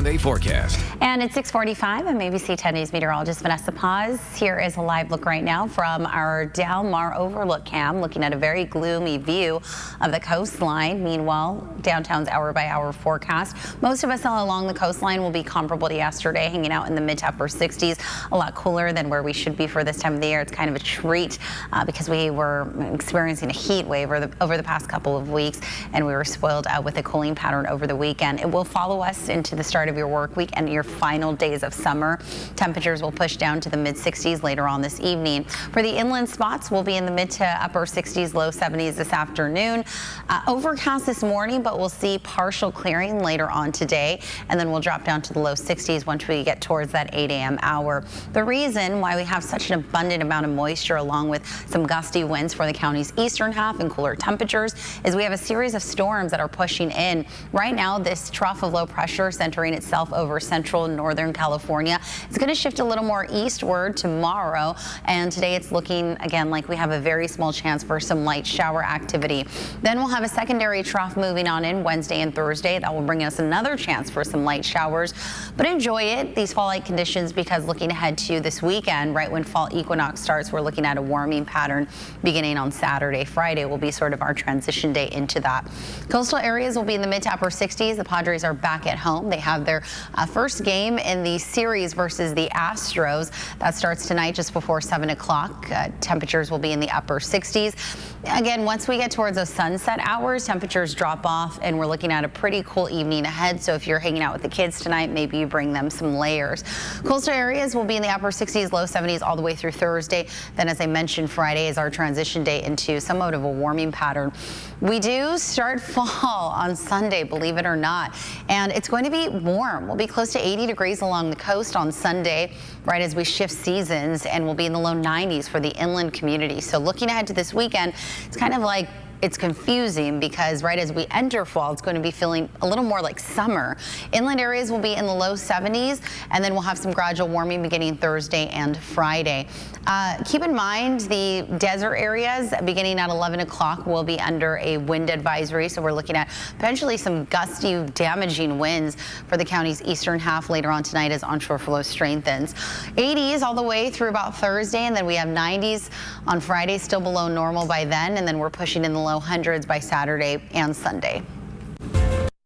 7-day forecast. And it's 6:45. I'm ABC 10 News meteorologist Vanessa. Here is a live look right now from our Del Mar overlook cam, looking at a very gloomy view of the coastline. Meanwhile, downtown's hour-by-hour forecast. Most of us all along the coastline will be comparable to yesterday, hanging out in the mid to upper 60s, a lot cooler than where we should be for this time of the year. It's kind of a treat because we were experiencing a heat wave over the past couple of weeks, and we were spoiled with a cooling pattern over the weekend. It will follow us into the start of your work week and your final days of summer. Temperatures will push down to the mid 60s later on this evening. For the inland spots, we'll be in the mid to upper 60s, low 70s this afternoon. Overcast this morning, but we'll see partial clearing later on today, and then we'll drop down to the low 60s once we get towards that 8 a.m. hour. The reason why we have such an abundant amount of moisture, along with some gusty winds for the county's eastern half and cooler temperatures, is we have a series of storms that are pushing in. Right now, this trough of low pressure centering itself over central and northern California. It's going to shift a little more eastward tomorrow, and today it's looking again like we have a very small chance for some light shower activity. Then we'll have a secondary trough moving on in Wednesday and Thursday. That will bring us another chance for some light showers, but enjoy it, these fall-like conditions, because looking ahead to this weekend, right when fall equinox starts, we're looking at a warming pattern beginning on Saturday. Friday will be sort of our transition day into that. Coastal areas will be in the mid to upper 60s. The Padres are back at home. They have their first game in the series versus the Astros. That starts tonight just before 7 o'clock. Temperatures will be in the upper 60s. Again, once we get towards those sunset hours, temperatures drop off, and we're looking at a pretty cool evening ahead. So if you're hanging out with the kids tonight, maybe you bring them some layers. Coastal areas will be in the upper 60s, low 70s all the way through Thursday. Then, as I mentioned, Friday is our transition day into somewhat of a warming pattern. We do start fall on Sunday, believe it or not, and it's going to be warm. We'll be close to 80 degrees along the coast on Sunday, right as we shift seasons, and we'll be in the low 90s for the inland community. So looking ahead to this weekend, it's kind of like it's confusing because right as we enter fall, it's going to be feeling a little more like summer. Inland areas will be in the low 70s, and then we'll have some gradual warming beginning Thursday and Friday. Keep in mind the desert areas beginning at 11 o'clock will be under a wind advisory, so we're looking at potentially some gusty, damaging winds for the county's eastern half later on tonight as onshore flow strengthens. 80s all the way through about Thursday, and then we have 90s on Friday, still below normal by then, and then we're pushing in the low hundreds by Saturday and Sunday.